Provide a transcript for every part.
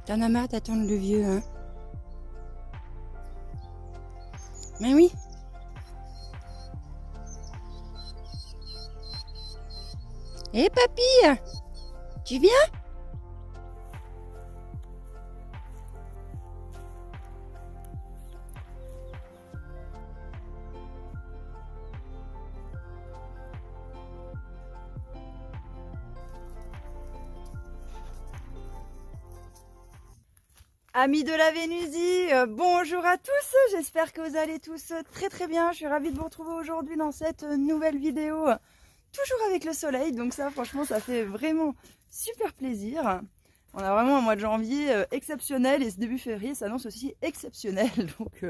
T'en as marre d'attendre le vieux, hein? Mais oui. Hé, papy, tu viens? Amis de la Vénusie, bonjour à tous, j'espère que vous allez tous très très bien. Je suis ravie de vous retrouver aujourd'hui dans cette nouvelle vidéo, toujours avec le soleil, donc ça franchement ça fait vraiment super plaisir. On a vraiment un mois de janvier exceptionnel et ce début février s'annonce aussi exceptionnel, donc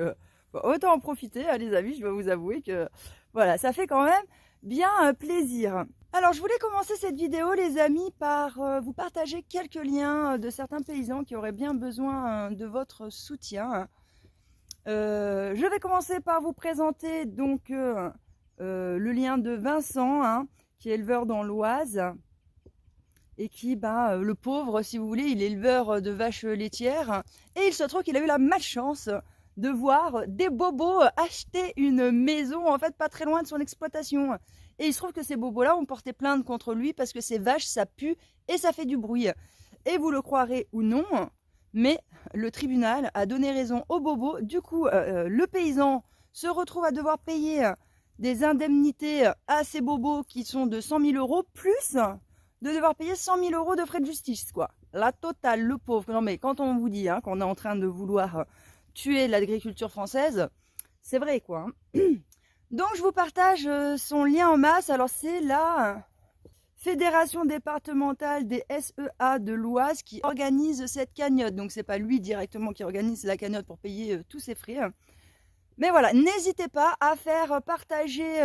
autant en profiter, hein, les amis. Je dois vous avouer que voilà, ça fait quand même bien plaisir. Alors je voulais commencer cette vidéo les amis par vous partager quelques liens de certains paysans qui auraient bien besoin de votre soutien. Je vais commencer par vous présenter donc le lien de Vincent, hein, qui est éleveur dans l'Oise et qui, le pauvre si vous voulez, il est éleveur de vaches laitières et il se trouve qu'il a eu la malchance de voir des bobos acheter une maison en fait pas très loin de son exploitation. Et il se trouve que ces bobos-là ont porté plainte contre lui parce que ces vaches, ça pue et ça fait du bruit. Et vous le croirez ou non, mais le tribunal a donné raison aux bobos. Du coup, le paysan se retrouve à devoir payer des indemnités à ces bobos qui sont de 100 000 euros, plus de devoir payer 100 000 euros de frais de justice, quoi. La totale, le pauvre. Non mais quand on vous dit hein, qu'on est en train de vouloir tuer l'agriculture française, c'est vrai, quoi. Donc je vous partage son lien en masse. Alors c'est la Fédération départementale des SEA de l'Oise qui organise cette cagnotte. Donc c'est pas lui directement qui organise la cagnotte pour payer tous ses frais. Mais voilà, n'hésitez pas à faire partager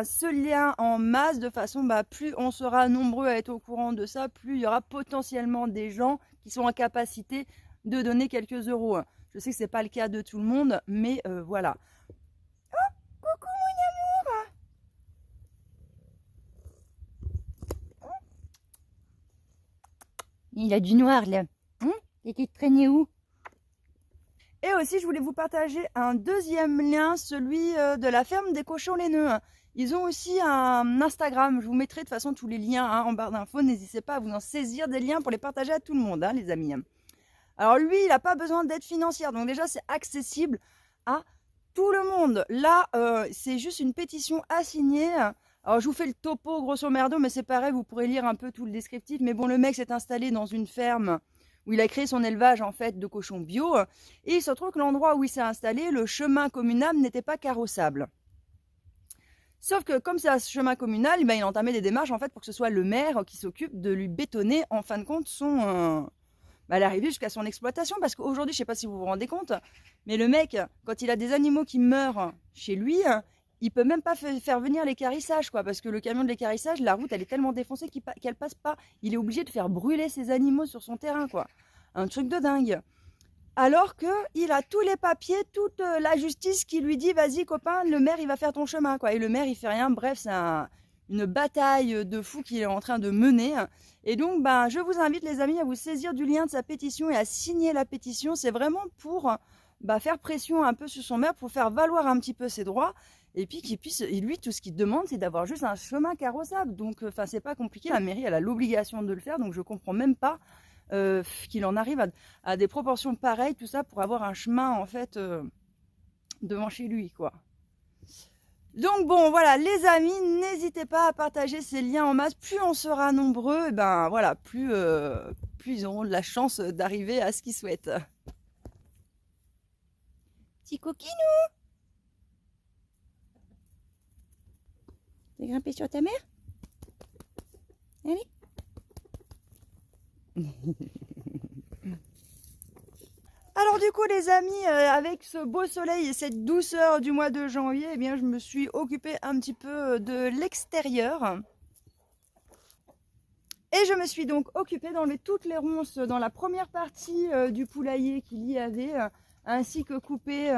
ce lien en masse de façon, plus on sera nombreux à être au courant de ça, plus il y aura potentiellement des gens qui sont en capacité de donner quelques euros. Je sais que c'est pas le cas de tout le monde, mais voilà. Coucou mon amour! Il a du noir là. T'étais traîné où? Et aussi, je voulais vous partager un deuxième lien, celui de la ferme des cochons laineux. Ils ont aussi un Instagram. Je vous mettrai de toute façon tous les liens en barre d'infos. N'hésitez pas à vous en saisir des liens pour les partager à tout le monde, les amis. Alors lui, il n'a pas besoin d'aide financière. Donc déjà, c'est accessible à tout le monde. Là, c'est juste une pétition à signer. Alors je vous fais le topo grosso merdo, mais c'est pareil, vous pourrez lire un peu tout le descriptif. Mais bon, le mec s'est installé dans une ferme où il a créé son élevage en fait de cochons bio. Et il se trouve que l'endroit où il s'est installé, le chemin communal n'était pas carrossable. Sauf que comme c'est un chemin communal, il a entamé des démarches en fait pour que ce soit le maire qui s'occupe de lui bétonner en fin de compte son... l'arrivée jusqu'à son exploitation. Parce qu'aujourd'hui, je ne sais pas si vous vous rendez compte, mais le mec, quand il a des animaux qui meurent chez lui, il peut même pas faire venir l'équarrissage, quoi, parce que le camion de l'équarrissage, la route, elle est tellement défoncée qu'elle passe pas. Il est obligé de faire brûler ses animaux sur son terrain, quoi. Un truc de dingue. Alors qu'il a tous les papiers, toute la justice qui lui dit, vas-y copain, le maire, il va faire ton chemin, quoi. Et le maire, il fait rien. Bref, c'est une bataille de fou qu'il est en train de mener. Et donc, je vous invite, les amis, à vous saisir du lien de sa pétition et à signer la pétition. C'est vraiment pour faire pression un peu sur son maire, pour faire valoir un petit peu ses droits. Et puis qu'il puisse, et lui, tout ce qu'il demande, c'est d'avoir juste un chemin carrossable. Donc, c'est pas compliqué. La mairie, elle a l'obligation de le faire. Donc, je comprends même pas qu'il en arrive à des proportions pareilles, tout ça, pour avoir un chemin, en fait, devant chez lui, quoi. Donc bon, voilà, les amis, n'hésitez pas à partager ces liens en masse. Plus on sera nombreux, voilà, plus ils auront de la chance d'arriver à ce qu'ils souhaitent. Petit coquinou! T'es grimpé sur ta mère? Allez! Alors du coup les amis, avec ce beau soleil et cette douceur du mois de janvier, eh bien je me suis occupée un petit peu de l'extérieur. Et je me suis donc occupée d'enlever toutes les ronces dans la première partie du poulailler qu'il y avait, ainsi que couper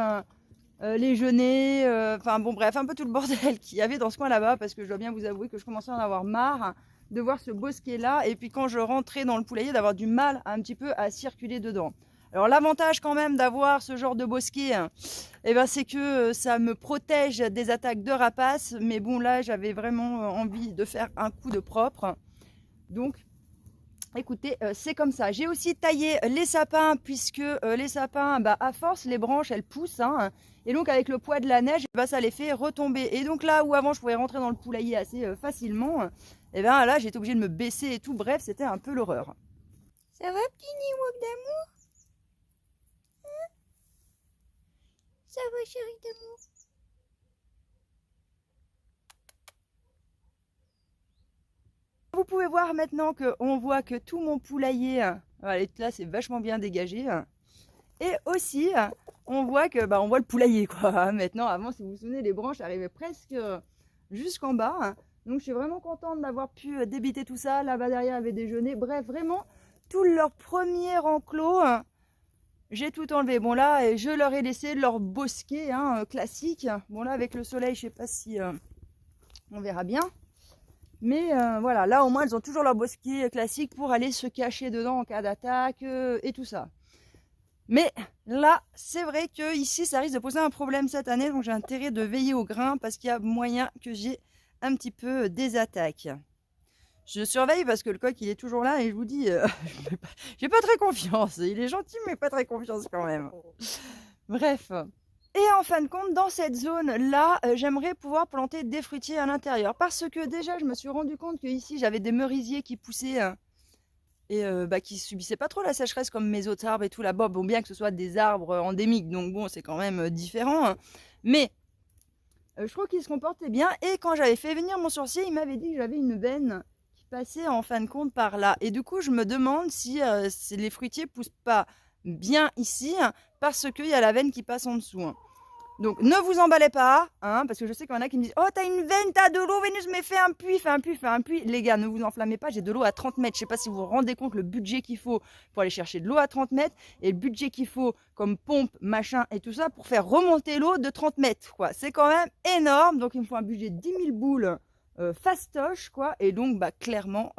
les genêts, enfin bon bref, un peu tout le bordel qu'il y avait dans ce coin là-bas, parce que je dois bien vous avouer que je commençais à en avoir marre de voir ce bosquet là, et puis quand je rentrais dans le poulailler d'avoir du mal un petit peu à circuler dedans. Alors l'avantage quand même d'avoir ce genre de bosquet, eh ben, c'est que ça me protège des attaques de rapaces, mais bon là j'avais vraiment envie de faire un coup de propre, donc écoutez, c'est comme ça. J'ai aussi taillé les sapins, puisque les sapins, bah, à force, les branches, elles poussent. Hein, et donc, avec le poids de la neige, bah, ça les fait retomber. Et donc là où avant, je pouvais rentrer dans le poulailler assez facilement, et ben là, j'étais obligée de me baisser et tout. Bref, c'était un peu l'horreur. Ça va, petit Niwok d'amour? Hein? Ça va, chérie d'amour? Vous pouvez voir maintenant qu'on voit que tout mon poulailler, là c'est vachement bien dégagé. Et aussi, on voit que on voit le poulailler quoi. Maintenant, avant, si vous vous souvenez, les branches arrivaient presque jusqu'en bas. Donc je suis vraiment contente d'avoir pu débiter tout ça. Là-bas derrière, il y avait déjeuner. Bref, vraiment, tout leur premier enclos, j'ai tout enlevé. Bon là, je leur ai laissé leur bosquet classique. Bon là, avec le soleil, je sais pas si on verra bien. Mais voilà, là au moins elles ont toujours leur bosquet classique pour aller se cacher dedans en cas d'attaque et tout ça. Mais là, c'est vrai que ici ça risque de poser un problème cette année, donc j'ai intérêt de veiller au grain parce qu'il y a moyen que j'ai un petit peu des attaques. Je surveille parce que le coq il est toujours là et je vous dis, j'ai pas très confiance. Il est gentil mais pas très confiance quand même. Bref. Et en fin de compte, dans cette zone-là, j'aimerais pouvoir planter des fruitiers à l'intérieur. Parce que déjà, je me suis rendu compte qu'ici, j'avais des merisiers qui poussaient et qui subissaient pas trop la sécheresse comme mes autres arbres et tout là-bas. Bon, bien que ce soit des arbres endémiques, donc bon, c'est quand même différent. Hein. Mais je trouve qu'ils se comportaient bien. Et quand j'avais fait venir mon sourcier, il m'avait dit que j'avais une veine qui passait en fin de compte par là. Et du coup, je me demande si les fruitiers poussent pas bien ici parce qu'il y a la veine qui passe en dessous. Hein. Donc ne vous emballez pas, hein, parce que je sais qu'il y en a qui me disent « Oh, t'as une veine, t'as de l'eau, Vénus, mais fais un puits, fais un puits, fais un puits. » Les gars, ne vous enflammez pas, j'ai de l'eau à 30 mètres. Je sais pas si vous vous rendez compte le budget qu'il faut pour aller chercher de l'eau à 30 mètres et le budget qu'il faut comme pompe, machin et tout ça pour faire remonter l'eau de 30 mètres. C'est quand même énorme, donc il me faut un budget de 10 000 boules fastoche, quoi. Et donc, clairement...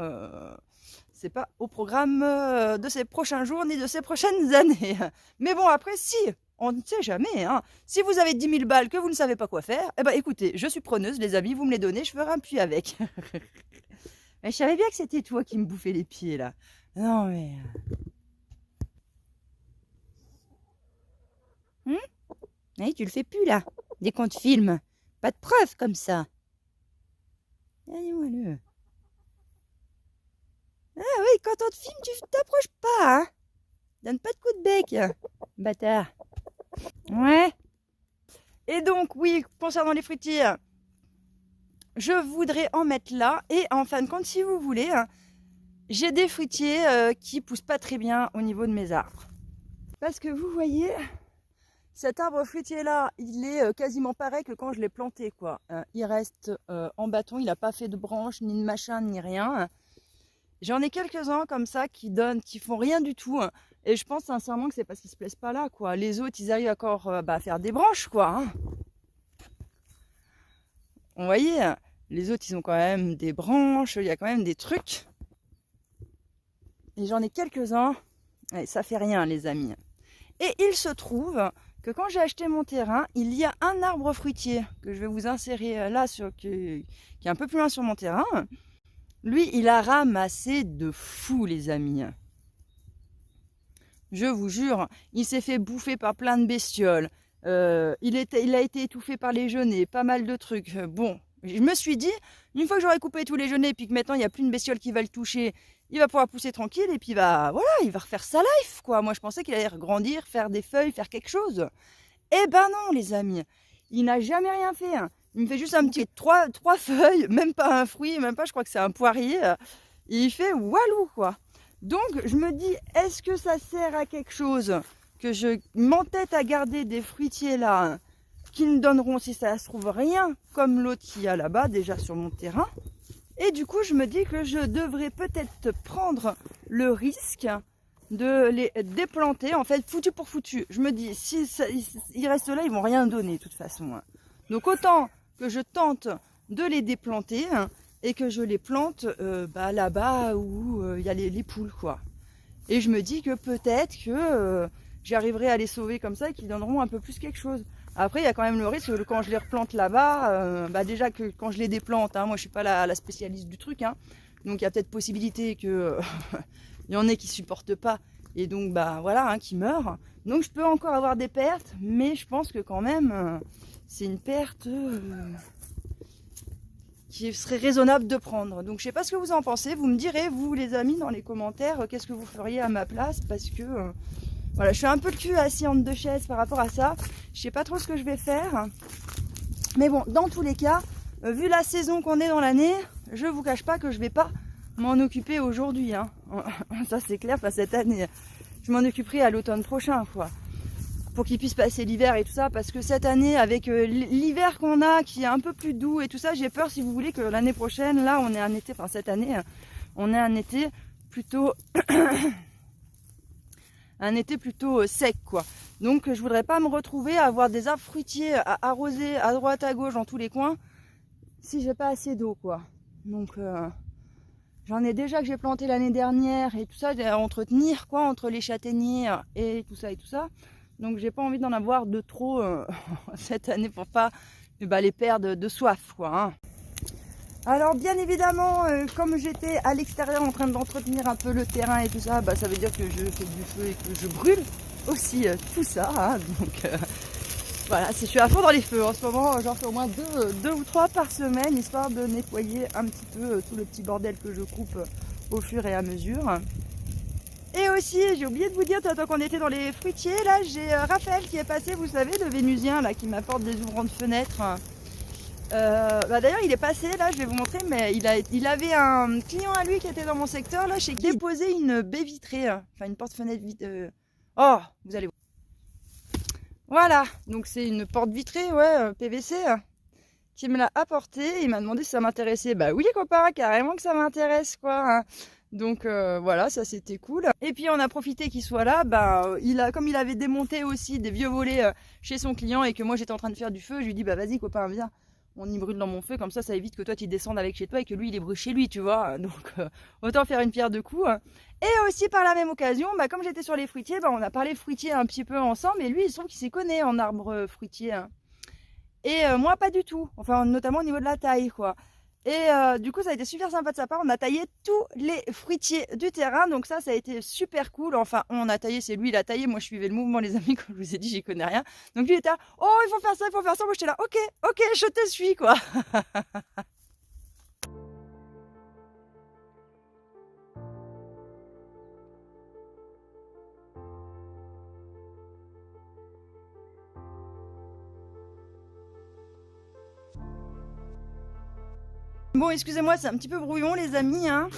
c'est pas au programme de ces prochains jours ni de ces prochaines années. Mais bon, après, si, on ne sait jamais. Hein. Si vous avez 10 000 balles que vous ne savez pas quoi faire, eh ben écoutez, je suis preneuse, les amis, vous me les donnez, je ferai un puits avec. Mais je savais bien que c'était toi qui me bouffais les pieds, là. Non, mais... Oui, tu le fais plus, là. Dès qu'on te filme. Pas de preuves comme ça. Allez-moi-le. Ah oui, quand on te filme, tu t'approches pas, hein. Donne pas de coup de bec, bâtard. Ouais. Et donc, oui, concernant les fruitiers, je voudrais en mettre là. Et en fin de compte, si vous voulez, j'ai des fruitiers qui poussent pas très bien au niveau de mes arbres. Parce que vous voyez, cet arbre fruitier là, il est quasiment pareil que quand je l'ai planté, quoi. Il reste en bâton, il n'a pas fait de branches, ni de machin, ni rien. J'en ai quelques-uns comme ça qui font rien du tout. Hein. Et je pense sincèrement que c'est parce qu'ils se plaisent pas là, quoi. Les autres, ils arrivent encore à faire des branches, quoi. Hein. Vous voyez, les autres, ils ont quand même des branches, il y a quand même des trucs. Et j'en ai quelques-uns. Et ça fait rien, les amis. Et il se trouve que quand j'ai acheté mon terrain, il y a un arbre fruitier que je vais vous insérer là, qui est un peu plus loin sur mon terrain. Lui, il a ramassé de fou, les amis. Je vous jure, il s'est fait bouffer par plein de bestioles. Il a été étouffé par les genêts, pas mal de trucs. Bon, je me suis dit, une fois que j'aurai coupé tous les genêts, et puis que maintenant il n'y a plus une bestiole qui va le toucher, il va pouvoir pousser tranquille, et puis voilà, il va refaire sa life, quoi. Moi, je pensais qu'il allait grandir, faire des feuilles, faire quelque chose. Eh ben non, les amis, il n'a jamais rien fait. Hein. Il me fait juste un petit 3 feuilles, même pas un fruit, même pas, je crois que c'est un poirier. Et il fait walou, quoi. Donc, je me dis, est-ce que ça sert à quelque chose que je m'entête à garder des fruitiers là, qui ne donneront, si ça se trouve, rien, comme l'autre qu'il y a là-bas, déjà sur mon terrain. Et du coup, je me dis que je devrais peut-être prendre le risque de les déplanter, en fait, foutu pour foutu. Je me dis, si ils restent là, ils vont rien donner, de toute façon. Donc, autant que je tente de les déplanter, et que je les plante là-bas où il y a les poules, quoi. Et je me dis que peut-être que j'arriverai à les sauver comme ça et qu'ils donneront un peu plus quelque chose. Après, il y a quand même le risque que quand je les replante là-bas, déjà que quand je les déplante, hein, moi je suis pas la spécialiste du truc, hein, donc il y a peut-être possibilité que il y en ait qui supportent pas et donc voilà, hein, qui meurent. Donc je peux encore avoir des pertes, mais je pense que quand même c'est une perte qui serait raisonnable de prendre. Donc je sais pas ce que vous en pensez, vous me direz, vous les amis, dans les commentaires, qu'est-ce que vous feriez à ma place, parce que voilà, je suis un peu le cul assis entre deux chaises par rapport à ça. Je sais pas trop ce que je vais faire. Mais bon, dans tous les cas, vu la saison qu'on est dans l'année, je vous cache pas que je vais pas m'en occuper aujourd'hui, hein. Ça c'est clair, pas cette année. Je m'en occuperai à l'automne prochain, quoi. Pour qu'ils puissent passer l'hiver et tout ça, parce que cette année, avec l'hiver qu'on a, qui est un peu plus doux et tout ça, j'ai peur, si vous voulez, que l'année prochaine, là, on est un été, enfin cette année, on est un été plutôt un été plutôt sec, quoi. Donc je voudrais pas me retrouver à avoir des arbres fruitiers à arroser à droite à gauche dans tous les coins si j'ai pas assez d'eau, quoi. Donc j'en ai déjà que j'ai planté l'année dernière et tout ça à entretenir, quoi, entre les châtaigniers et tout ça et tout ça. Donc j'ai pas envie d'en avoir de trop cette année pour pas les perdre de soif, quoi, hein. Alors bien évidemment, comme j'étais à l'extérieur en train d'entretenir un peu le terrain et tout ça, ça veut dire que je fais du feu et que je brûle aussi tout ça, hein. Donc voilà, je suis à fond dans les feux en ce moment, j'en fais au moins deux ou trois par semaine, histoire de nettoyer un petit peu tout le petit bordel que je coupe au fur et à mesure. Et aussi, j'ai oublié de vous dire, tant qu'on était dans les fruitiers, là j'ai Raphaël qui est passé, vous savez, le Vénusien là, qui m'apporte des ouvrants de fenêtres. D'ailleurs il est passé là, je vais vous montrer, mais il avait un client à lui qui était dans mon secteur là, chez qui il déposait une baie vitrée, enfin une porte-fenêtre vitrée. Oh, vous allez voir. Voilà, donc c'est une porte vitrée, ouais, PVC, qui me l'a apporté. Il m'a demandé si ça m'intéressait. Bah oui copain, carrément que ça m'intéresse, quoi, hein. Donc voilà, ça c'était cool. Et puis on a profité qu'il soit là, comme il avait démonté aussi des vieux volets chez son client et que moi j'étais en train de faire du feu, je lui dis vas-y copain, viens. On y brûle dans mon feu, comme ça évite que toi tu descendes avec chez toi et que lui il est brûle chez lui, tu vois. Donc autant faire une pierre deux coups. Et aussi par la même occasion, comme j'étais sur les fruitiers, on a parlé fruitiers un petit peu ensemble et lui il se trouve qu'il s'y connaît en arbres fruitiers, hein. Et moi pas du tout, enfin notamment au niveau de la taille, quoi. Et du coup ça a été super sympa de sa part, on a taillé tous les fruitiers du terrain, donc ça a été super cool. Enfin on a taillé, c'est lui il a taillé, moi je suivais le mouvement les amis, comme je vous ai dit j'y connais rien. Donc lui il était là, oh il faut faire ça, moi j'étais là, ok je te suis, quoi. Bon excusez-moi, c'est un petit peu brouillon les amis, hein.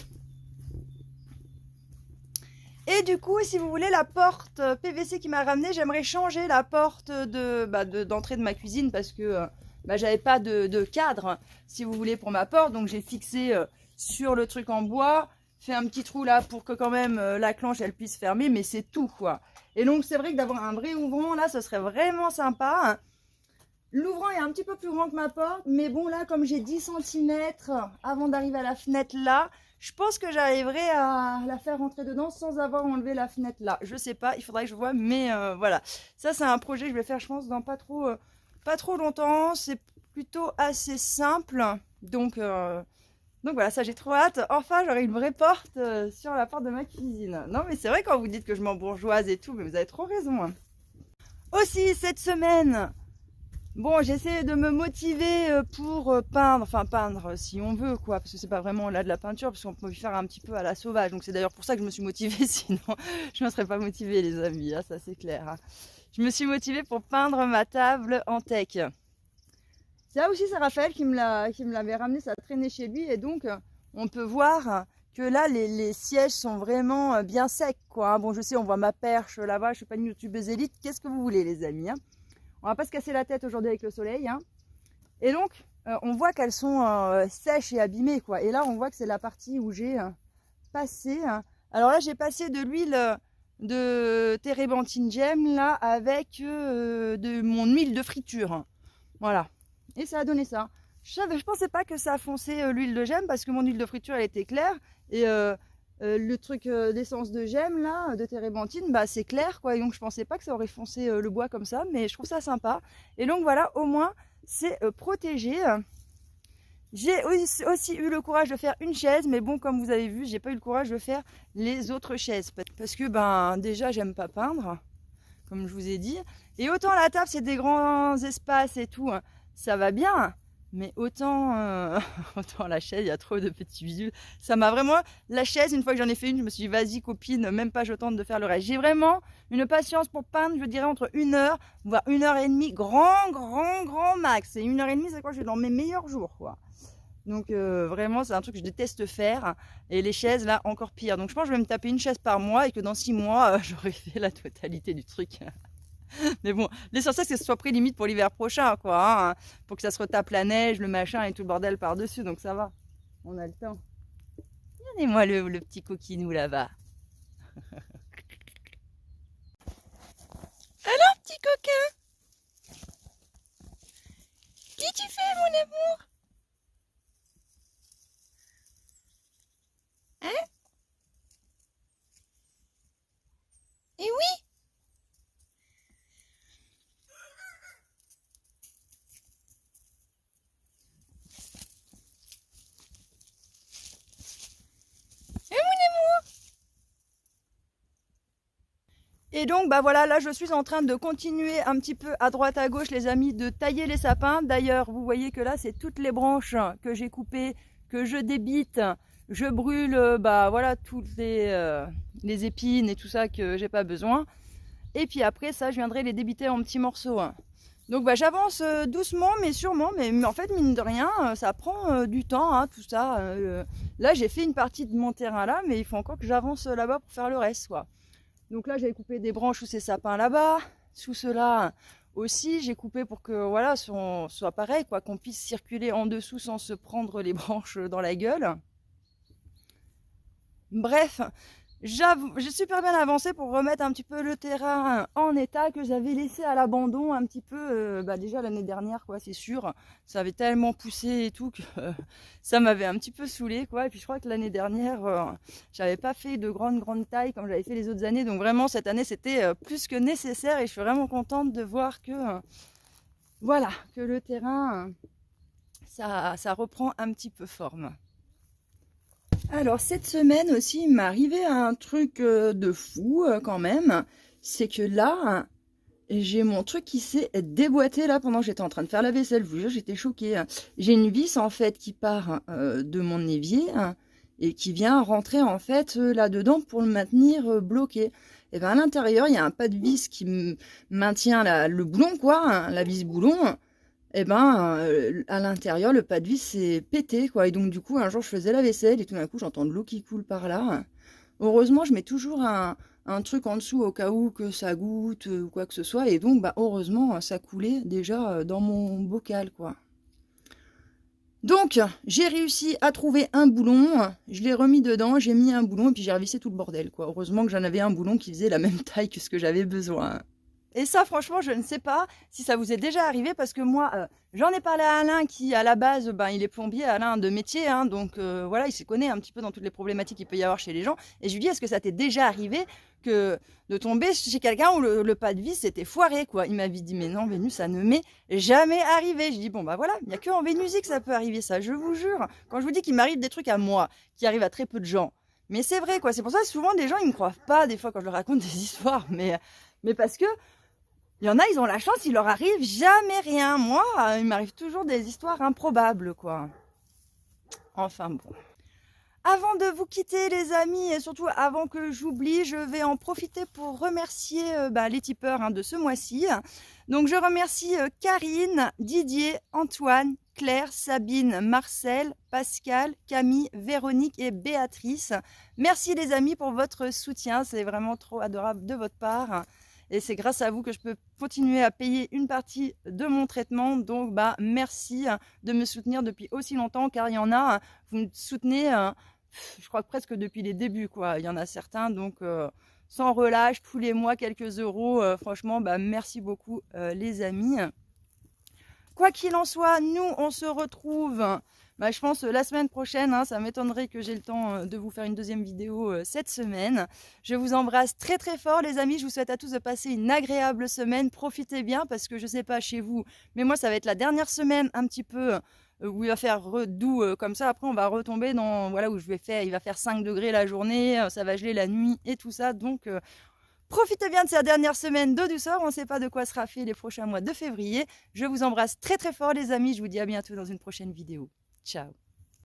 Et du coup, si vous voulez, la porte PVC qui m'a ramené, j'aimerais changer la porte d'entrée de ma cuisine parce que j'avais pas de cadre, si vous voulez, pour ma porte. Donc j'ai fixé sur le truc en bois, fait un petit trou là pour que quand même la clenche elle puisse fermer, mais c'est tout, quoi. Et donc c'est vrai que d'avoir un vrai ouvrant là, ce serait vraiment sympa. L'ouvrant est un petit peu plus grand que ma porte, mais bon là, comme j'ai 10 cm avant d'arriver à la fenêtre là, je pense que j'arriverai à la faire rentrer dedans sans avoir enlevé la fenêtre là. Je sais pas, il faudrait que je vois, mais voilà. Ça c'est un projet que je vais faire, je pense, dans pas trop longtemps. C'est plutôt assez simple, donc voilà, ça j'ai trop hâte. Enfin, j'aurai une vraie porte sur la porte de ma cuisine. Non mais c'est vrai quand vous dites que je m'embourgeoise et tout, mais vous avez trop raison, hein. Aussi cette semaine, bon, j'essaie de me motiver pour peindre, enfin peindre si on veut, quoi, parce que c'est pas vraiment là de la peinture, parce qu'on peut faire un petit peu à la sauvage. Donc c'est d'ailleurs pour ça que je me suis motivée, sinon je ne me serais pas motivée les amis, hein, ça c'est clair, hein. Je me suis motivée pour peindre ma table en teck. Ça aussi c'est Raphaël qui me l'avait ramené, ça traînait chez lui, et donc on peut voir que là les sièges sont vraiment bien secs, quoi. Bon, je sais, on voit ma perche là-bas, je suis pas une youtubeuse élite, qu'est-ce que vous voulez les amis, hein. On va pas se casser la tête aujourd'hui avec le soleil, hein. Et donc, on voit qu'elles sont sèches et abîmées, quoi. Et là, on voit que c'est la partie où j'ai passé. Alors là, j'ai passé de l'huile de térébenthine gemme, là, avec de mon huile de friture. Voilà. Et ça a donné ça. Je pensais pas que ça fonçait l'huile de gemme parce que mon huile de friture elle était claire et le truc d'essence de gemme là, de térébenthine, bah c'est clair quoi. Et donc je pensais pas que ça aurait foncé le bois comme ça, mais je trouve ça sympa. Et donc voilà, au moins c'est protégé. J'ai aussi eu le courage de faire une chaise, mais bon, comme vous avez vu, j'ai pas eu le courage de faire les autres chaises parce que ben déjà j'aime pas peindre, comme je vous ai dit. Et autant la table c'est des grands espaces et tout, hein, ça va bien. Mais autant, autant la chaise, il y a trop de petits bidules. Ça m'a vraiment... La chaise, une fois que j'en ai fait une, je me suis dit, vas-y copine, même pas je tente de faire le reste. J'ai vraiment une patience pour peindre, je dirais entre 1 heure, voire 1 heure et demie, grand max. Et 1 heure et demie, c'est quoi, je suis dans mes meilleurs jours, quoi. Donc vraiment, c'est un truc que je déteste faire. Et les chaises, là, encore pire. Donc je pense que je vais me taper une chaise par mois et que dans 6 mois, j'aurai fait la totalité du truc. Mais bon, l'essentiel c'est que ce soit pris limite pour l'hiver prochain, quoi, hein, pour que ça se retape la neige, le machin et tout le bordel par-dessus, donc ça va, on a le temps. Regardez-moi le petit coquinou là-bas. Alors, petit coquin, qu'est-ce que tu fais, mon amour? Hein? Eh oui! Et donc, bah voilà, là je suis en train de continuer un petit peu à droite à gauche, les amis, de tailler les sapins. D'ailleurs, vous voyez que là, c'est toutes les branches que j'ai coupées, que je débite. Je brûle, bah voilà, toutes les épines et tout ça que j'ai pas besoin. Et puis après, ça, je viendrai les débiter en petits morceaux. Donc bah, j'avance doucement mais sûrement, mais en fait mine de rien ça prend du temps, hein, tout ça. Là j'ai fait une partie de mon terrain là, mais il faut encore que j'avance là-bas pour faire le reste, quoi. Donc là j'avais coupé des branches sous ces sapins là-bas, sous ceux-là aussi j'ai coupé pour que voilà soit pareil, quoi, qu'on puisse circuler en dessous sans se prendre les branches dans la gueule. Bref, j'ai super bien avancé pour remettre un petit peu le terrain en état que j'avais laissé à l'abandon un petit peu, bah déjà l'année dernière, quoi, c'est sûr. Ça avait tellement poussé et tout que ça m'avait un petit peu saoulé, quoi. Et puis je crois que l'année dernière, j'avais pas fait de grande taille comme j'avais fait les autres années. Donc vraiment cette année c'était plus que nécessaire et je suis vraiment contente de voir que voilà, que le terrain ça reprend un petit peu forme. Alors cette semaine aussi, il m'est arrivé un truc de fou quand même. C'est que là, j'ai mon truc qui s'est déboîté là pendant que j'étais en train de faire la vaisselle. Je vous jure, j'étais choquée. J'ai une vis en fait qui part de mon évier et qui vient rentrer en fait là-dedans pour le maintenir bloqué. Et bien à l'intérieur, il y a un pas de vis qui maintient le boulon, quoi, hein, la vis boulon. Et ben à l'intérieur le pas de vis s'est pété, quoi. Et donc du coup un jour je faisais la vaisselle et tout d'un coup j'entends de l'eau qui coule par là. Heureusement je mets toujours un truc en dessous au cas où que ça goûte ou quoi que ce soit, et donc bah heureusement ça coulait déjà dans mon bocal, quoi. Donc j'ai réussi à trouver un boulon, je l'ai remis dedans, j'ai mis un boulon et puis j'ai revissé tout le bordel, quoi. Heureusement que j'en avais un boulon qui faisait la même taille que ce que j'avais besoin. Et ça, franchement, je ne sais pas si ça vous est déjà arrivé, parce que moi, j'en ai parlé à Alain qui, à la base, ben, il est plombier, Alain de métier, hein, donc voilà, il se connaît un petit peu dans toutes les problématiques qu'il peut y avoir chez les gens. Et je lui dis, est-ce que ça t'est déjà arrivé de tomber chez quelqu'un où le pas de vis s'était foiré, quoi? Il m'avait dit, mais non, Vénus, ça ne m'est jamais arrivé. Je dis, bon, bah voilà, il n'y a que en Vénusie que ça peut arriver, ça, je vous jure. Quand je vous dis qu'il m'arrive des trucs à moi, qui arrivent à très peu de gens, mais c'est vrai, quoi. C'est pour ça que souvent, des gens, ils me croient pas, des fois, quand je leur raconte des histoires, mais parce que il y en a, ils ont la chance, il leur arrive jamais rien. Moi, il m'arrive toujours des histoires improbables, quoi. Enfin bon. Avant de vous quitter, les amis, et surtout avant que j'oublie, je vais en profiter pour remercier les tipeurs, hein, de ce mois-ci. Donc je remercie Karine, Didier, Antoine, Claire, Sabine, Marcel, Pascal, Camille, Véronique et Béatrice. Merci les amis pour votre soutien, c'est vraiment trop adorable de votre part. Et c'est grâce à vous que je peux continuer à payer une partie de mon traitement. Donc, bah, merci de me soutenir depuis aussi longtemps, car il y en a, vous me soutenez, je crois presque depuis les débuts, quoi. Il y en a certains, donc sans relâche, tous les mois, quelques euros. Franchement, bah, merci beaucoup, les amis. Quoi qu'il en soit, nous on se retrouve, je pense la semaine prochaine, hein, ça m'étonnerait que j'ai le temps de vous faire une deuxième vidéo cette semaine. Je vous embrasse très très fort les amis, je vous souhaite à tous de passer une agréable semaine, profitez bien parce que je sais pas chez vous, mais moi ça va être la dernière semaine un petit peu où il va faire doux comme ça, après on va retomber dans, voilà, où il va faire 5 degrés la journée, ça va geler la nuit et tout ça, donc profitez bien de cette dernière semaine de douceur, on ne sait pas de quoi sera fait les prochains mois de février. Je vous embrasse très très fort les amis, je vous dis à bientôt dans une prochaine vidéo. Ciao.